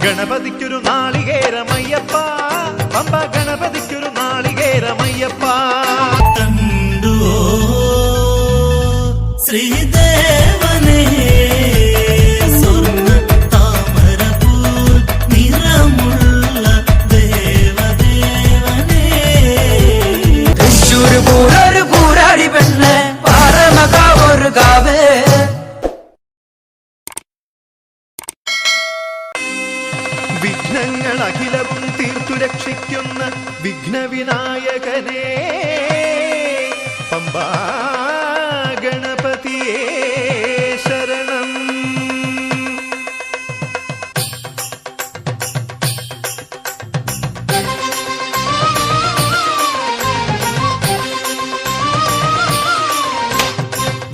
ഗണപതിക്കൊരു നാളികേരമയ്യപ്പ, പമ്പ ഗണപതിക്കൊരു നാളികേരമയ്യപ്പ. ശ്രീദേവനേ സ്വർണ്ണ താമരപൂർ നിറമുള്ള ദേവദേവനേ. തൃശ്ശൂർ പൂരൊരു പൂരാടി പെണ്ണ്, പാറമകാവൊരു കാവ്. വിഘ്നങ്ങൾ അഖിലവും തീർത്തു രക്ഷിക്കുന്ന വിഘ്നവിനായകനേ, പമ്പാ ഗണപതിയേ ശരണം.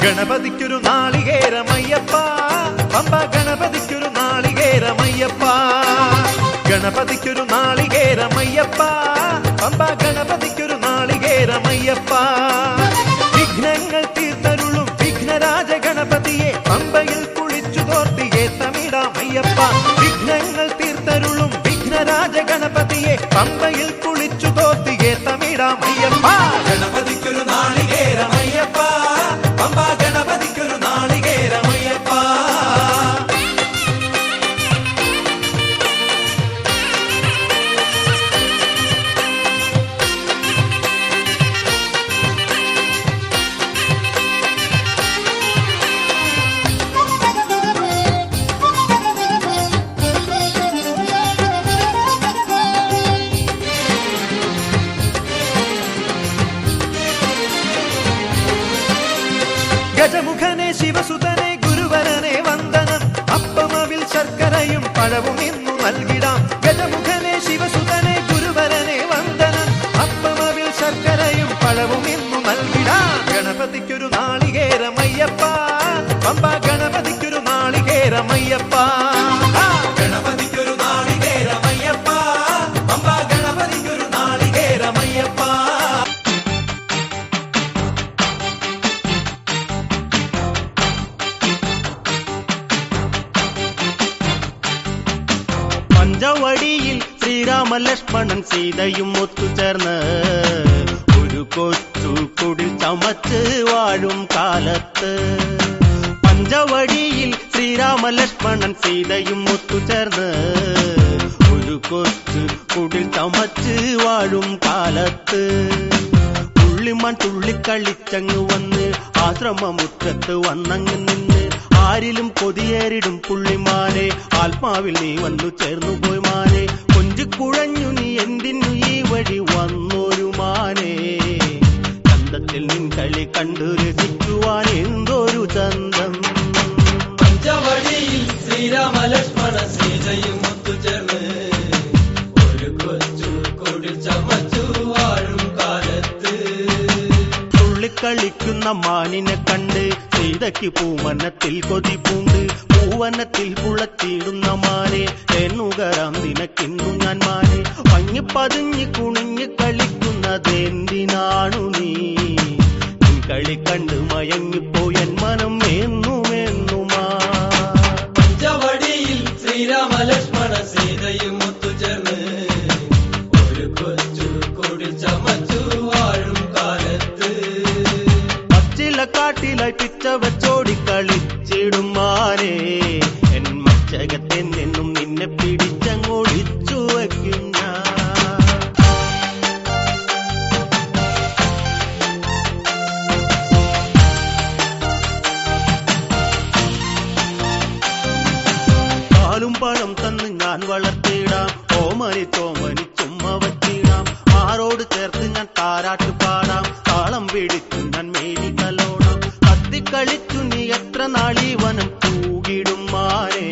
ഗണപതിക്കൊരു നാളികേരമയ്യപ്പ, പമ്പ ഗണപതിക്കൊരു നാളികേരമയ്യപ്പ. ഗണപതിക്കൊരു നാളികേരമയ്യപ്പ, പമ്പ ഗണപതിക്കൊരു നാളികേരമയ്യപ്പ. വിഘ്നങ്ങൾ തീർത്തരുളും വിഘ്നരാജ ഗണപതിയെ പമ്പയിൽ കുളിച്ചു തോർത്തിയെ തമിഴാമയ്യപ്പ. വിഘ്നങ്ങൾ തീർത്തരുളും വിഘ്നരാജ ഗണപതിയെ പമ്പയിൽ കുളിച്ചു തോർത്തിയെ തമിഴാമയ്യപ്പ. ഗണപതിക്കൊരു നാളികേരമയ്യപ്പ, പമ്പ ഗണപതിക്കൊരു നാളികേരമയ്യപ്പ. ഗജമുഖനെ ശിവസുതനെ ഗുരുവരനെ വന്ദനം, അപ്പമവിൽ ശർക്കരയും പഴവും ഇന്നു നൽകിടാം. ഗജമുഖനെ ശിവസുതനെ ഗുരുവരനെ വന്ദനം, അപ്പമവിൽ ശർക്കരയും പഴവും ഇന്നു നൽകിടാം. ഗണപതിക്കൊരു നാളികേരമയ്യപ്പ, പമ്പ ഗണപതിക്കൊരു നാളികേരമയ്യപ്പ. ഗണപതിക്കൊരു നാളികേരമയ്യപ്പ, പമ്പ ഗണപതിക്കൊരു നാളികേരമയ്യപ്പ. പഞ്ചവടിയിൽ ശ്രീരാമ ലക്ഷ്മണൻ സീതയും ഒത്തുചേർന്ന് ഒരു കൊച്ചു കുടിൽ ചമച്ച് വാഴും കാലത്ത്. പഞ്ചവടിയിൽ ശ്രീരാമ ലക്ഷ്മണൻ സീതയും ഒത്തുചേർന്ന് ഒരു കൊച്ചു കുടിൽ ചമച്ച് വാഴും കാലത്ത്. പുള്ളിമാൻ തുള്ളിക്കളിച്ചങ്ങ് വന്ന് ആശ്രമമുറ്റത്ത് വന്നങ്ങ് നിന്ന് ആരിലും കൊതിയേറിടും പുള്ളിമാനെ, ആത്മാവിൽ നീ വന്നു ചേർന്നു പോയി മാനെ. കൊഞ്ചിക്കുഴഞ്ഞു നീ എന്തിനു ഈ വഴി വന്നൊരു മാനെ, ചന്തത്തിൽ നിൻ കളി കണ്ടു രസിക്കുവാൻ എന്തൊരു ചന്തം. പഞ്ചവടിയിൽ ശ്രീരാമ ലക്ഷ്മണ സീതയും ഒത്തുചേർന്ന് ഒരു കൊച്ചു കുടിൽ ചമച്ചു വാഴും കാലത്ത്. തുള്ളിക്കളിക്കുന്ന മാനിനെ കണ്ട് സീതയ്ക്ക് പൂവനത്തിൽ കൊതിപ്പൂണ്ട്. പൂവനത്തിൽ പുളത്തിടുന്ന മാനെ എന്നുകരാം നിനക്കിന്നു ഞാൻ മാനെ. പഞ്ഞി പതിഞ്ഞ് കുണിഞ്ഞ് കളിക്കുന്നതെന്തിനാണു നീ, നിൻ കളി കണ്ട് മയങ്ങിപ്പോയൻ മനം എന്നുമെന്നുമാ. പഞ്ചവടിയിൽ ശ്രീരാമ ലക്ഷ്മണ സീതയും ഒത്തുചേർന്ന് ഒരു കൊച്ചു കുടിൽ ചമച്ചു വാഴും കാലത്ത്. കാട്ടിലായി പിച്ച വെച്ചോടി കളിച്ചിടും മാനെ, എൻ മച്ചകത്തെ നിന്നും നിന്നെ പിടിച്ചങ്ങൊളിച്ചു വയ്ക്കും ഞാൻ. പാലും പഴം തന്ന് ഞാൻ വളർത്തിയിടാം, ഓമനിച്ചോമനി ചുമ്മ വച്ചിടാം. ആരോട് ചേർത്ത് ഞാൻ താരാട്ട് പാടാം, താളം പിടിച്ചു ഞാൻ മേരി കലോടാം. കത്തിക്കളിച്ചു നീ എത്ര നാളീ വനം തൂകിടും മാനേ,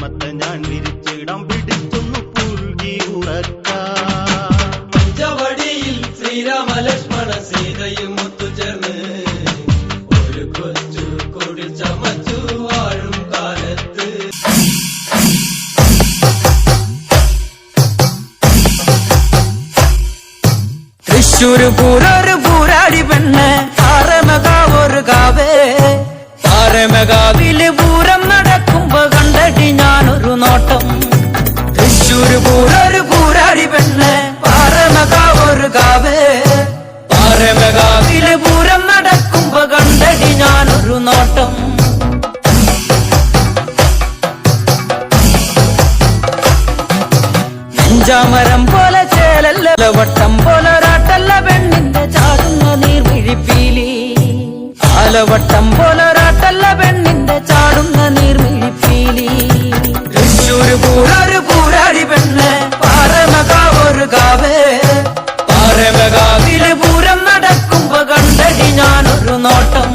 മത്ത ഞാൻ വിരിച്ചിടാം പിടിച്ചൊന്നു പുൽകി ഉറക്കാം. പഞ്ചവടിയിൽ ശ്രീരാമ ലക്ഷ്മണ സീതയും ഒത്തുചേർന്ന് ഒരു കൊച്ചു കുടിൽ ചമച്ചു വാഴും കാലത്ത്. തൃശ്ശൂർ പൂരൊരു പൂരാടി പെണ്ണ്, പാറമകാവൊരു കാവ്. പാറമകാവില് പൂരം നടക്കുമ്പോ കണ്ടടി ഞാനൊരു നോട്ടം. പഞ്ചാമരം പോലെ ചേലല്ല വട്ടം പോലെ ഒരാട്ടല്ല പെണ്ണിന്റെ ചാടുന്ന നീർമിഴിപ്പീലി ആലവട്ടം പോലെ ഒരാട്ടല്ല പെണ്ണിന്റെ ചാടുന്ന നീർമിഴിപ്പീലി തൃശ്ശൂര് പൂരൊരു പൂരാടി പെണ്ണ് പാറമകാവൊരു കാവേ പാറമകാവില് പൂരം നടക്കുമ്പോ കണ്ടടി ഞാനൊരു നോട്ടം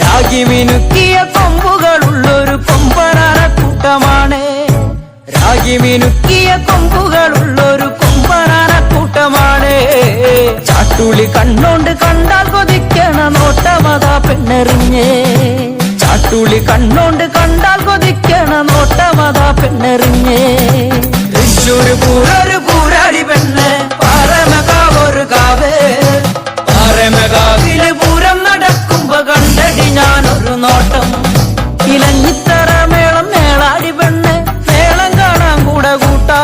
രാഗി മിനുക്കിയ കൊമ്പുകളുള്ളൊരു കൊമ്പനാനക്കൂട്ടമാണ് രാഗി മിനുക്കിയ കൊമ്പുകളുള്ളൊരു കൊമ്പനാനക്കൂട്ടമാണ് ചാട്ടുളി കണ്ണോണ്ട് കണ്ടാൽ കൊതിക്കണ നോട്ടമതാ പെണ്ണെറിഞ്ഞേ ചാട്ടുളി കണ്ണോണ്ട് കണ്ടാൽ കൊതിക്കണ നോട്ടമതാ പെണ്ണെറിഞ്ഞേ തൃശ്ശൂര് പൂരൊരു പൂരാടി പെണ്ണ് പാറമകാവൊരു കാവേ പാറമകാവില് പൂരം നടക്കുമ്പോ കണ്ടടി ഞാനൊരു നോട്ടം ഇലഞ്ഞിത്തറ മേളം മേളാടി പെണ്ണ് മേളം കാണാൻ കൂടെ കൂട്ടാ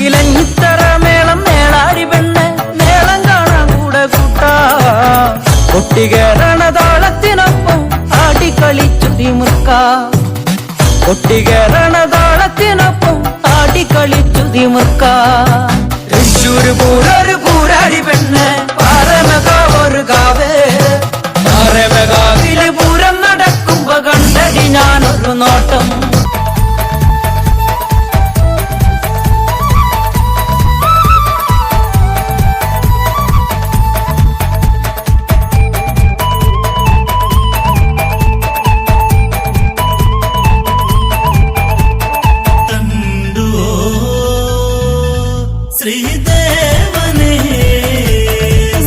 ഇലഞ്ഞിത്തറ മേളം മേളാടി പെണ്ണ് മേളം കാണാൻ കൂടെ കൂട്ടാ കൊട്ടികേറണ താളത്തിനൊപ്പം ആടിക്കളിച്ചു തിമുർക്ക കൊട്ടികേറണ താളത്തിനൊപ്പം ആടിക്കളിച്ചു തിമുർക്ക തൃശ്ശൂര് പൂരൊരു പൂരാടി പെണ്ണ് പാറമകാവൊരു കാവേ പാറമകാവില് പൂരം നടക്കുമ്പോ കണ്ടടി ഞാനൊരു നോട്ടം ശ്രീദേവനേ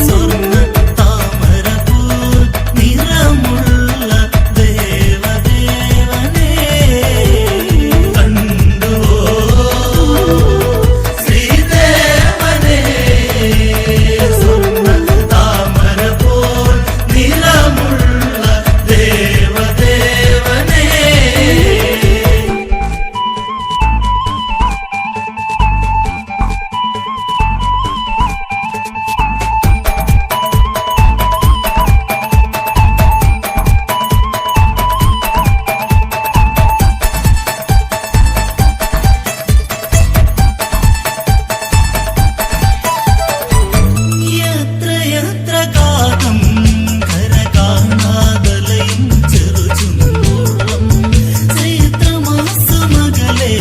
സ്വർണ്ണ താമരപൂൽ നിറമുള്ള ദേവദേവനേ കണ്ടുവോ ശ്രീദേവനേ സ്വർണ്ണ താമരപൂൽ നിറമുള്ള ദേവദേവനേ എത്രയെത്ര കാലം കരകാണാതലയും ചെറുചുമ്പോളം ചൈത്രമാസമകലെ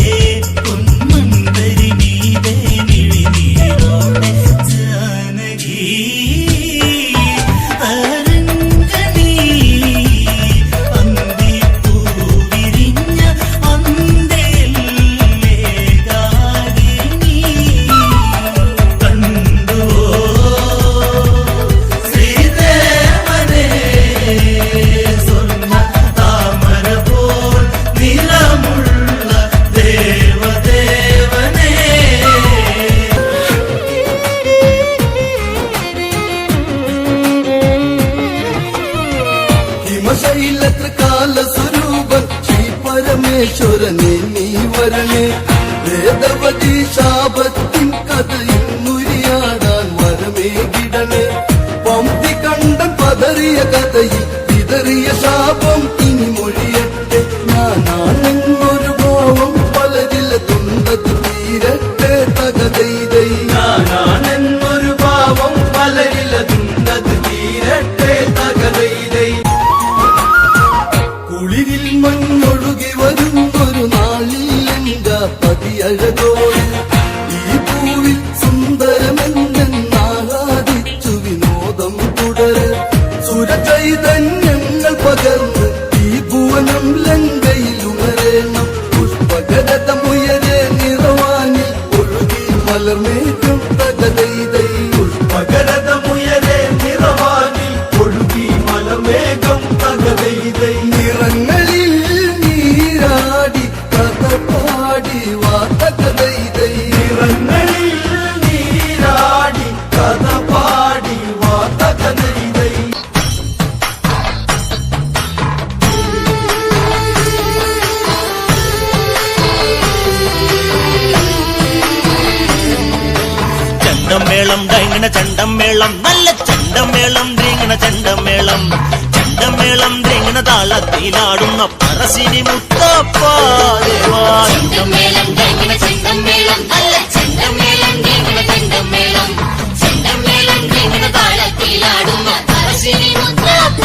പൊന്മന്തരി നീതേ മിഴിനീരോടെ ജാനകി തരംഗണി അന്തിപ്പൂവിരിഞ്ഞ അന്തേലേകാകിനി കണ്ടുവോ ശ്രീദേവനേ സ്വർണ്ണ താമരപോൽ നിറമുള്ള ദേവദേവനേ ഹിമശൈലത്രകാല സ്വരൂപൻ ശ്രീ പരമേശ്വരനെ നീ വരണേ വേദവതി ശാപത്തിൻ കഥയിൽ മുരിയാടാൻ വരമേകിടണേ പമ്പി കണ്ടൻ പതറിയ കഥയിൽ വിതറിയ ശാപം ഇനി മൊഴിയട്ടെ ഞാനാണെന്നൊരു ഭാവം പലരിലെത്തുന്നത് തീരട്ടെ തകതൈതൈ ഞാനാണെന്നൊരു ഭാവം പലരിലെത്തുന്നത് തീരട്ടെ തകതൈതൈ കുളിരിൽ മണ്ണൊഴുകി വരുന്നൊരു നാളിൽ എന്റെ പതിയഴകോട് ഈ പൂവിൽ സുന്ദരമെന്നാഹാദിച്ചു വിനോദം തുടര് സുരചൈതന്യങ്ങൾ പകർന്ന് ഈ ഭുവനം ലങ്കയിലുണരേണം പുഷ്പകരതമുയരെ നിറവാനി ഒഴുകി മലർമേഘം തകതൈതൈ പുഷ്പകരതമുയരെ നിറവാനി ഒഴുകി മലർമേഘം തകതൈതൈ നിറങ്ങളിൽ നീരാടി കഥ പാടി വാതകതൈതൈ നിറങ്ങളിൽ നീരാടി കഥ പാടി വാതകതൈതൈ ചെണ്ടമേളം ഡൈങ്ങണ ചെണ്ടമേളം നല്ല ചെണ്ടമേളം ദ്രീങ്ങണ ചെണ്ടമേളം ചെണ്ടമേളം ദ്രീങ്ങണ താളത്തിലാടുന്ന പറശ്ശിനി മുത്തപ്പ ദേവാ. ചെണ്ടമേളം തേങ്ങണ ചെണ്ടമേളം നല്ല ചെണ്ടമേളം തേങ്ങണ ചെണ്ടമേളം ചെണ്ടമേളം തേങ്ങണ താളത്തിലാടുന്ന പറശ്ശിനി മുത്തപ്പ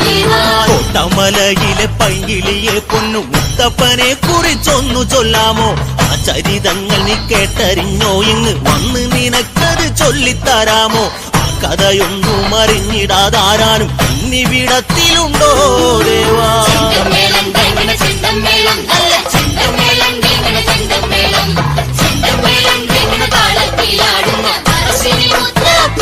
ദേവാ. കോട്ടമലയിലെ പൈങ്കിളിയെ പൊന്നു മുത്തപ്പനെ കുറിച്ചൊന്നു ചൊല്ലാമോ? ആ ചരിതങ്ങൾ നീ കേട്ടറിഞ്ഞോ? ഇങ്ങ് വന്ന് നിനക്കത് ചൊല്ലിത്തരാമോ? ആ കഥയൊന്നും അറിഞ്ഞിടാതാരാനും ഇന്നിവിടത്തിലുണ്ടോ ദേവാ? ചെണ്ടമേളം തേങ്ങണ ചെണ്ടമേളം നല്ല ചെണ്ടമേളം തേങ്ങണ ചെണ്ടമേളം ചെണ്ടമേളം തേങ്ങണ താളത്തിലാടുന്ന പറശ്ശിനി മുത്തപ്പ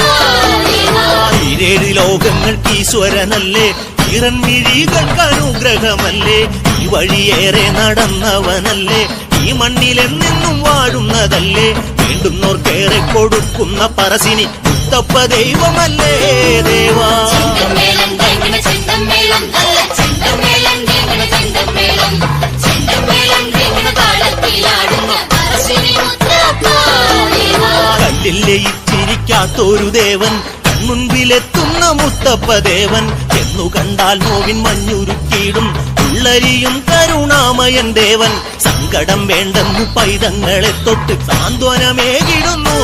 ദേവാ. ഈരേഴ് ലോകങ്ങൾക്ക് ഈശ്വരനല്ലേ, ഇറൻമിഴികൾക്ക് അനുഗ്രഹമല്ലേ, ഈ വഴിയേറെ നടന്നവനല്ലേ, ഈ മണ്ണിലെന്നെന്നും വാഴുന്നതല്ലേ, വേണ്ടുന്നോർക്കേറെ കൊടുക്കുന്ന പറശ്ശിനി മുത്തപ്പ ദൈവമല്ലേ ദേവാ. ചെണ്ടമേളം തേങ്ങണ ചെണ്ടമേളം നല്ല ചെണ്ടമേളം തേങ്ങണ ചെണ്ടമേളം ചെണ്ടമേളം തേങ്ങണ താളത്തിലാടുന്ന പറശ്ശിനി മുത്തപ്പ ദേവാ. കല്ലില്ലേ ഇച്ചിരിക്കാത്തൊരു ദേവൻ, കൺമുൻപിലെത്തുന്ന മുത്തപ്പ ദേവൻ, എന്നു കണ്ടാൽ നോവിൻ മഞ്ഞുരുക്കിയിടും ഉള്ളരിയും കരുണാമയൻ ദേവൻ. സങ്കടം വേണ്ടെന്നു പൈതങ്ങളെ തൊട്ട് സാന്ത്വനമേകിടുന്നു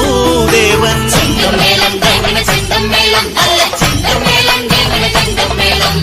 ദേവൻ. ചെണ്ടമേളം തേങ്ങണ ചെണ്ടമേളം നല്ല ചെണ്ടമേളം തേങ്ങണ ചെണ്ടമേളം